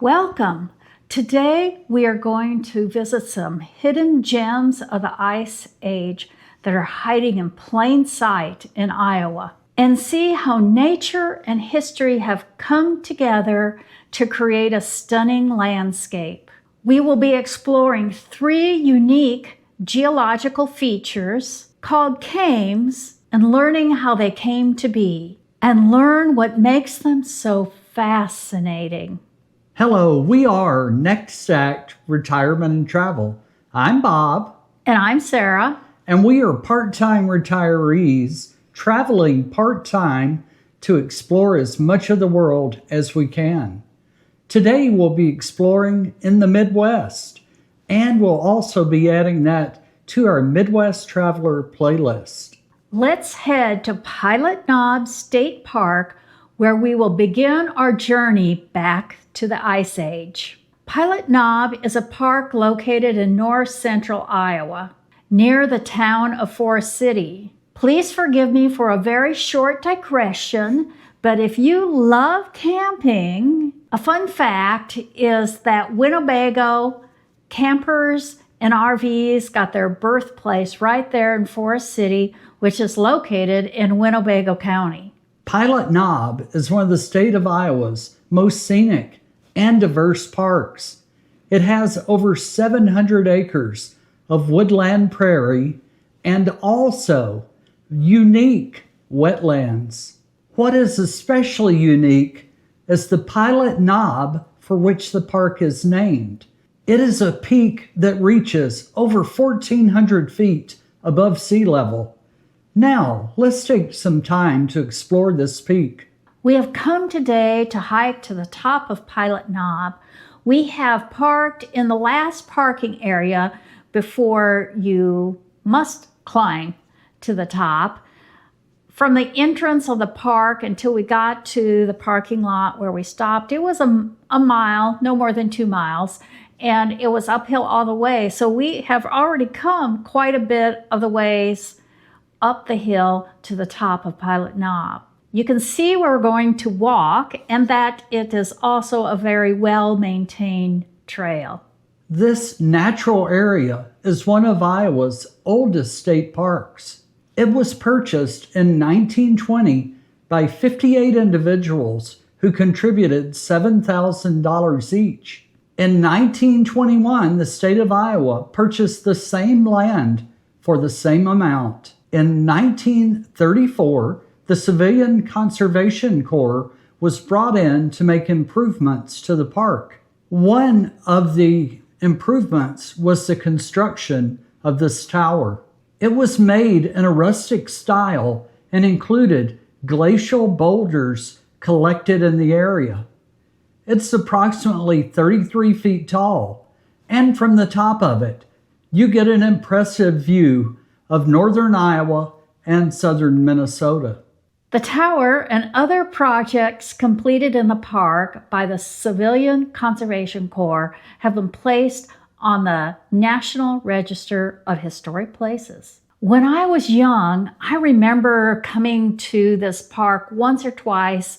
Welcome! Today we are going to visit some hidden gems of the Ice Age that are hiding in plain sight in Iowa and see how nature and history have come together to create a stunning landscape. We will be exploring 3 unique geological features called Kames and learning how they came to be and learn what makes them so fascinating. Hello, we are Next Act Retirement and Travel. I'm Bob. And I'm Sarah. And we are part-time retirees traveling part-time to explore as much of the world as we can. Today we'll be exploring in the Midwest, and we'll also be adding that to our Midwest Traveler playlist. Let's head to Pilot Knob State Park, where we will begin our journey back to the Ice Age. Pilot Knob is a park located in north-central Iowa, near the town of Forest City. Please forgive me for a very short digression, but if you love camping, a fun fact is that Winnebago campers and RVs got their birthplace right there in Forest City, which is located in Winnebago County. Pilot Knob is one of the state of Iowa's most scenic and diverse parks. It has over 700 acres of woodland prairie and also unique wetlands. What is especially unique is the Pilot Knob for which the park is named. It is a peak that reaches over 1,400 feet above sea level. Now, let's take some time to explore this peak. We have come today to hike to the top of Pilot Knob. We have parked in the last parking area before you must climb to the top. From the entrance of the park until we got to the parking lot where we stopped, it was a mile, no more than 2 miles, and it was uphill all the way. So we have already come quite a bit of the ways up the hill to the top of Pilot Knob. You can see where we're going to walk and that it is also a very well-maintained trail. This natural area is one of Iowa's oldest state parks. It was purchased in 1920 by 58 individuals who contributed $7,000 each. In 1921, the state of Iowa purchased the same land for the same amount. In 1934, the Civilian Conservation Corps was brought in to make improvements to the park. One of the improvements was the construction of this tower. It was made in a rustic style and included glacial boulders collected in the area. It's approximately 33 feet tall, and from the top of it, you get an impressive view of northern Iowa and southern Minnesota. The tower and other projects completed in the park by the Civilian Conservation Corps have been placed on the National Register of Historic Places. When I was young, I remember coming to this park once or twice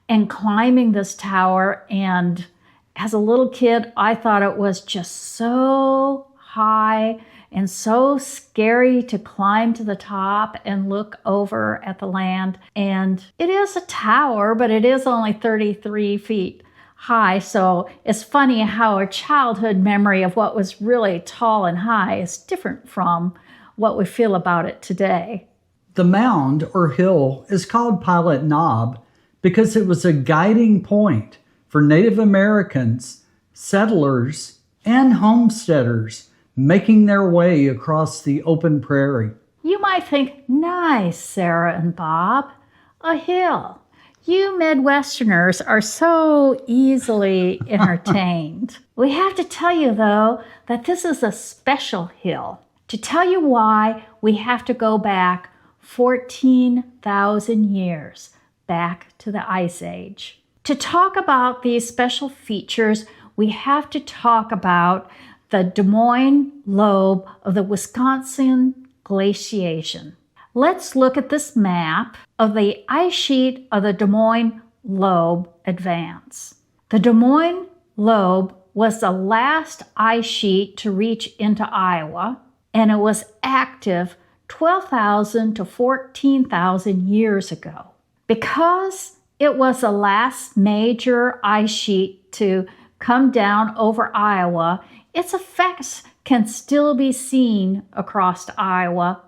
and climbing this tower, and as a little kid, I thought it was just so high and so scary to climb to the top and look over at the land. And it is a tower, but it is only 33 feet high. So it's funny how a childhood memory of what was really tall and high is different from what we feel about it today. The mound or hill is called Pilot Knob because it was a guiding point for Native Americans, settlers, and homesteaders making their way across the open prairie. You might think, nice, Sarah and Bob, a hill. You Midwesterners are so easily entertained. We have to tell you, though, that this is a special hill. To tell you why, we have to go back 14,000 years, back to the Ice Age. To talk about these special features, we have to talk about the Des Moines lobe of the Wisconsin glaciation. Let's look at this map of the ice sheet of the Des Moines lobe advance. The Des Moines lobe was the last ice sheet to reach into Iowa, and it was active 12,000 to 14,000 years ago. Because it was the last major ice sheet to come down over Iowa, its effects can still be seen across Iowa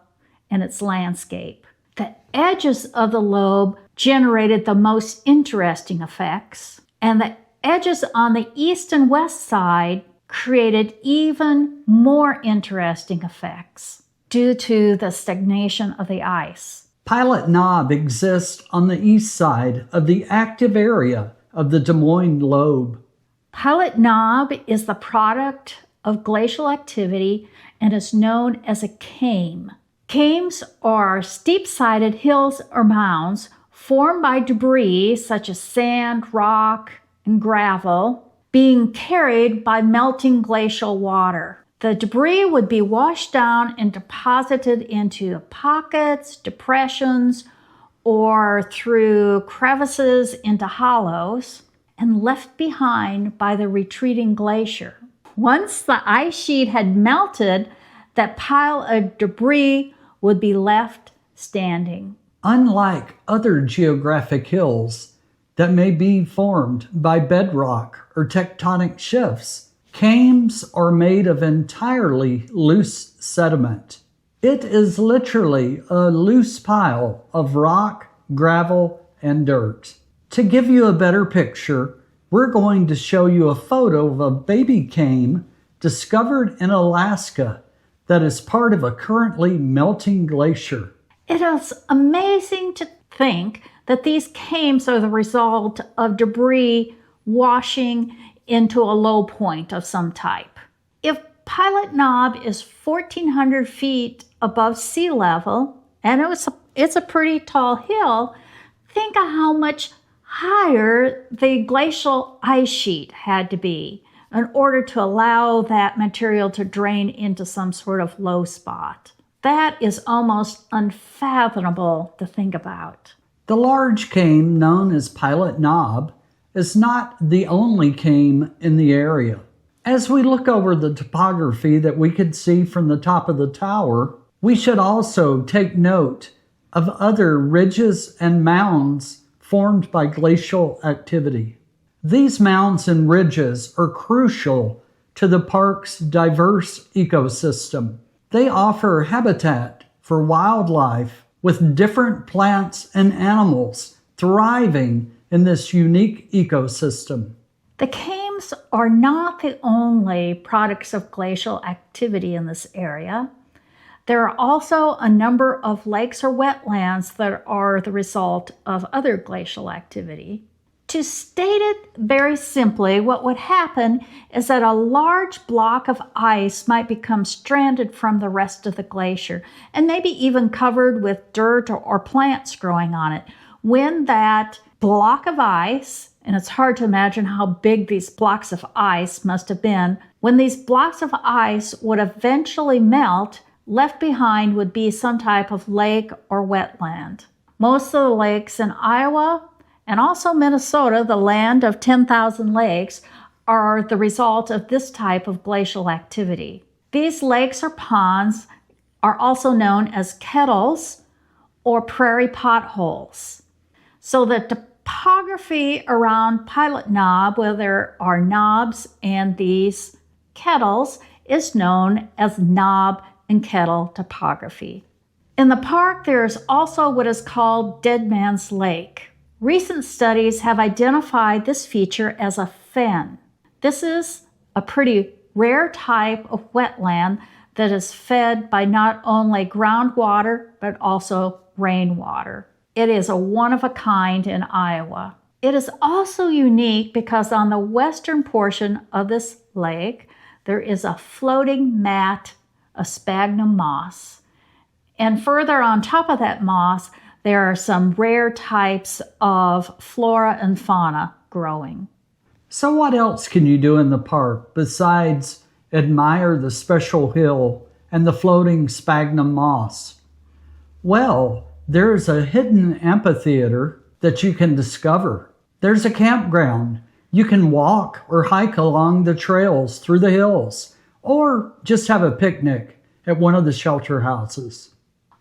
and its landscape. The edges of the lobe generated the most interesting effects, and the edges on the east and west side created even more interesting effects due to the stagnation of the ice. Pilot Knob exists on the east side of the active area of the Des Moines lobe. Pilot Knob is the product of glacial activity and is known as a kame. Kames are steep-sided hills or mounds formed by debris such as sand, rock, and gravel being carried by melting glacial water. The debris would be washed down and deposited into pockets, depressions, or through crevices into hollows and left behind by the retreating glacier. Once the ice sheet had melted, that pile of debris would be left standing. Unlike other geographic hills that may be formed by bedrock or tectonic shifts, kames are made of entirely loose sediment. It is literally a loose pile of rock, gravel, and dirt. To give you a better picture, we're going to show you a photo of a baby kame discovered in Alaska that is part of a currently melting glacier. It is amazing to think that these kames are the result of debris washing into a low point of some type. If Pilot Knob is 1,400 feet above sea level, and it's a pretty tall hill, think of how much higher the glacial ice sheet had to be in order to allow that material to drain into some sort of low spot. That is almost unfathomable to think about. The large kame known as Pilot Knob is not the only kame in the area. As we look over the topography that we could see from the top of the tower, we should also take note of other ridges and mounds formed by glacial activity. These mounds and ridges are crucial to the park's diverse ecosystem. They offer habitat for wildlife with different plants and animals thriving in this unique ecosystem. The kames are not the only products of glacial activity in this area. There are also a number of lakes or wetlands that are the result of other glacial activity. To state it very simply, what would happen is that a large block of ice might become stranded from the rest of the glacier and maybe even covered with dirt or plants growing on it. When that block of ice, and it's hard to imagine how big these blocks of ice must have been, when these blocks of ice would eventually melt, left behind would be some type of lake or wetland. Most of the lakes in Iowa and also Minnesota, the land of 10,000 lakes, are the result of this type of glacial activity. These lakes or ponds are also known as kettles or prairie potholes. So the topography around Pilot Knob, where there are knobs and these kettles, is known as knob and kettle topography. In the park, there is also what is called Dead Man's Lake. Recent studies have identified this feature as a fen. This is a pretty rare type of wetland that is fed by not only groundwater, but also rainwater. It is a one-of-a-kind in Iowa. It is also unique because on the western portion of this lake, there is a floating mat of sphagnum moss. And further on top of that moss, there are some rare types of flora and fauna growing. So what else can you do in the park besides admire the special hill and the floating sphagnum moss? Well, there's a hidden amphitheater that you can discover. There's a campground You can walk or hike along the trails through the hills, or just have a picnic at one of the shelter houses.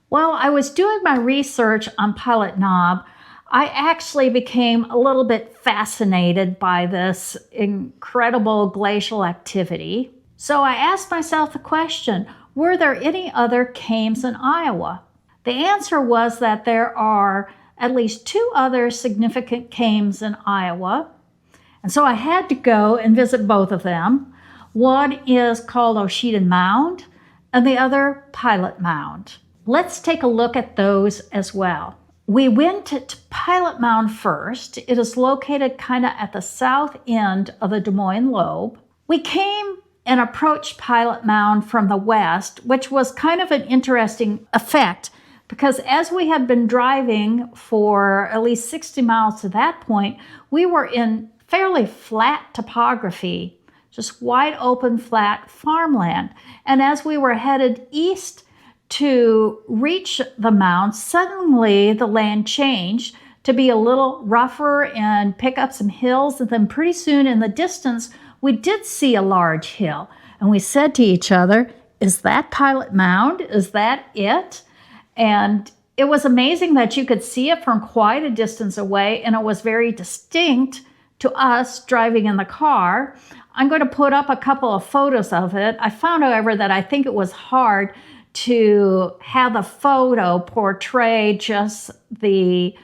While I was doing my research on Pilot Knob, I actually became a little bit fascinated by this incredible glacial activity. So I asked myself the question, were there any other Kames in Iowa? The answer was that there are at least 2 other significant Kames in Iowa. And so I had to go and visit both of them. One is called Ocheyedon Mound and the other Pilot Mound. Let's take a look at those as well. We went to Pilot Mound first. It is located kind of at the south end of the Des Moines Lobe. We came and approached Pilot Mound from the west, which was kind of an interesting effect because as we had been driving for at least 60 miles to that point, we were in fairly flat topography, just wide open flat farmland. And as we were headed east to reach the mound, suddenly the land changed to be a little rougher and pick up some hills. And then pretty soon in the distance, we did see a large hill. And we said to each other, is that Pilot Mound? Is that it? And it was amazing that you could see it from quite a distance away, and it was very distinct to us driving in the car. I'm going to put up a couple of photos of it. I found, however, that I think it was hard to have the photo portray just the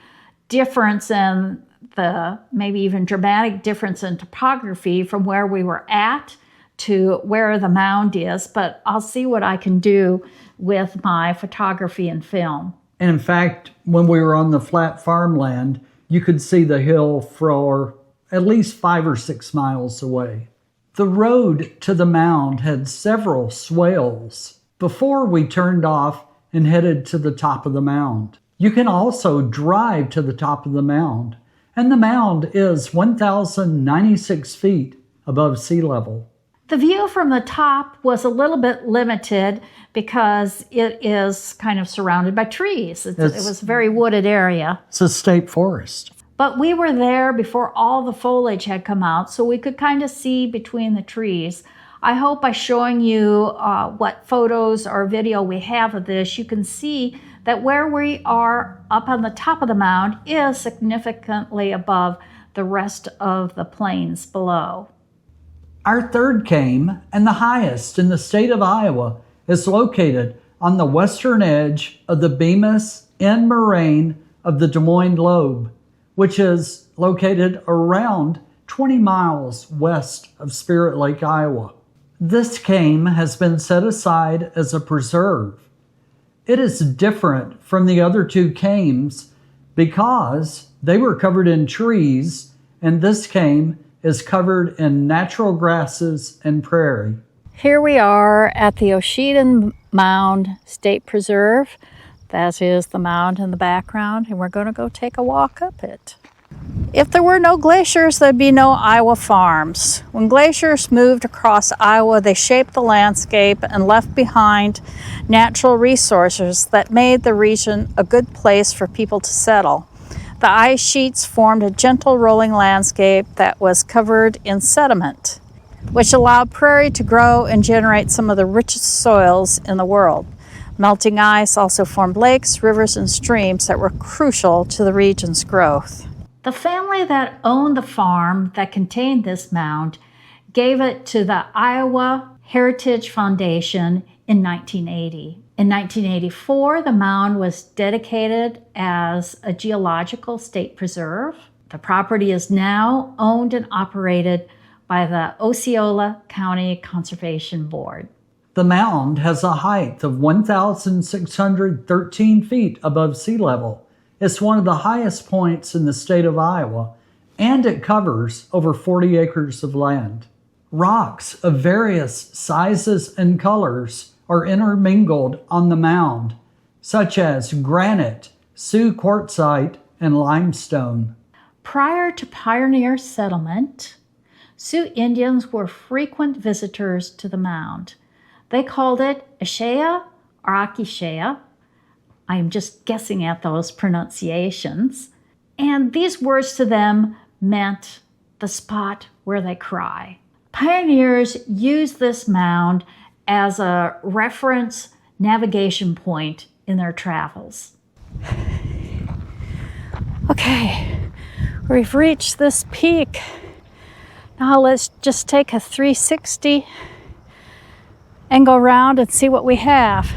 difference in the maybe even dramatic difference in topography from where we were at to where the mound is, but I'll see what I can do with my photography and film. And in fact, when we were on the flat farmland, you could see the hill for at least 5 or 6 miles away. The road to the mound had several swales before we turned off and headed to the top of the mound. You can also drive to the top of the mound, and the mound is 1,096 feet above sea level. The view from the top was a little bit limited because it is kind of surrounded by trees. It was a very wooded area. It's a state forest. But we were there before all the foliage had come out, so we could kind of see between the trees. I hope by showing you what photos or video we have of this, you can see that where we are up on the top of the mound is significantly above the rest of the plains below. Our third Kame, and the highest in the state of Iowa, is located on the western edge of the Bemis End moraine of the Des Moines Lobe, which is located around 20 miles west of Spirit Lake, Iowa. This Kame has been set aside as a preserve. It is different from the other 2 Kames because they were covered in trees, and this Kame is covered in natural grasses and prairie. Here we are at the Ocheyedon Mound State Preserve. That is the mound in the background, and we're going to go take a walk up it. If there were no glaciers, there'd be no Iowa farms. When glaciers moved across Iowa, they shaped the landscape and left behind natural resources that made the region a good place for people to settle. The ice sheets formed a gentle rolling landscape that was covered in sediment, which allowed prairie to grow and generate some of the richest soils in the world. Melting ice also formed lakes, rivers, and streams that were crucial to the region's growth. The family that owned the farm that contained this mound gave it to the Iowa Heritage Foundation in 1980. In 1984, the mound was dedicated as a geological state preserve. The property is now owned and operated by the Osceola County Conservation Board. The mound has a height of 1,613 feet above sea level. It's one of the highest points in the state of Iowa, and it covers over 40 acres of land. Rocks of various sizes and colors are intermingled on the mound, such as granite, Sioux quartzite, and limestone. Prior to pioneer settlement, Sioux Indians were frequent visitors to the mound. They called it Ashea or Akishea. I am just guessing at those pronunciations. And these words to them meant the spot where they cry. Pioneers used this mound as a reference navigation point in their travels. Okay, we've reached this peak. Now let's just take a 360 and go around and see what we have.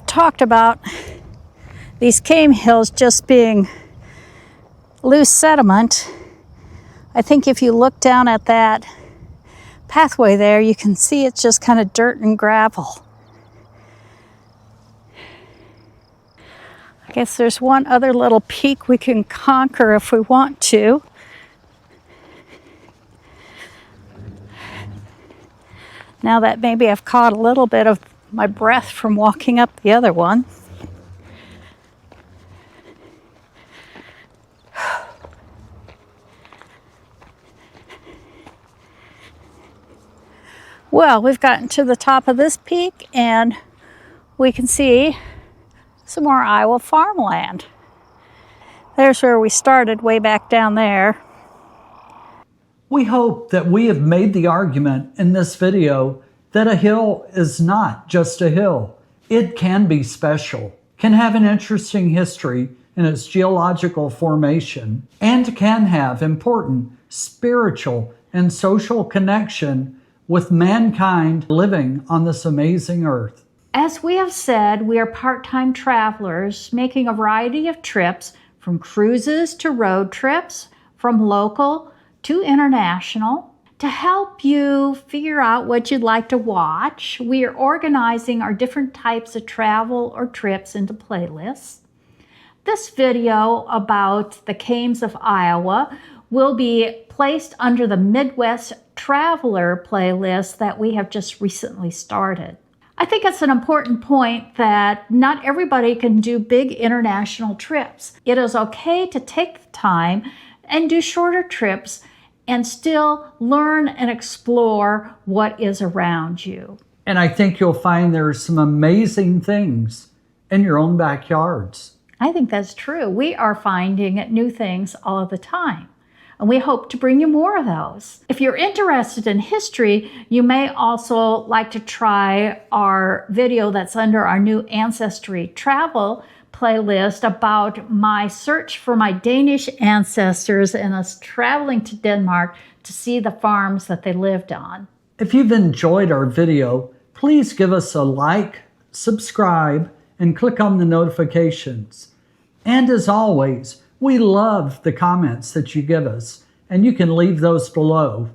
Talked about these Kame Hills just being loose sediment. I think if you look down at that pathway there, you can see it's just kind of dirt and gravel. I guess there's one other little peak we can conquer if we want to. Now that maybe I've caught a little bit of my breath from walking up the other one. Well, we've gotten to the top of this peak and we can see some more Iowa farmland. There's where we started, way back down there. We hope that we have made the argument in this video that a hill is not just a hill. It can be special, can have an interesting history in its geological formation, and can have important spiritual and social connection with mankind living on this amazing earth. As we have said, we are part-time travelers making a variety of trips, from cruises to road trips, from local to international. To help you figure out what you'd like to watch, we are organizing our different types of travel or trips into playlists. This video about the Kames of Iowa will be placed under the Midwest Traveler playlist that we have just recently started. I think it's an important point that not everybody can do big international trips. It is okay to take the time and do shorter trips and still learn and explore what is around you. And I think you'll find there's some amazing things in your own backyards. I think that's true. We are finding new things all of the time, and we hope to bring you more of those. If you're interested in history, you may also like to try our video that's under our new Ancestry Travel playlist about my search for my Danish ancestors and us traveling to Denmark to see the farms that they lived on. If you've enjoyed our video, please give us a like, subscribe, and click on the notifications. And as always, we love the comments that you give us, and you can leave those below.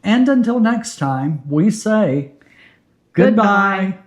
And until next time, we say goodbye.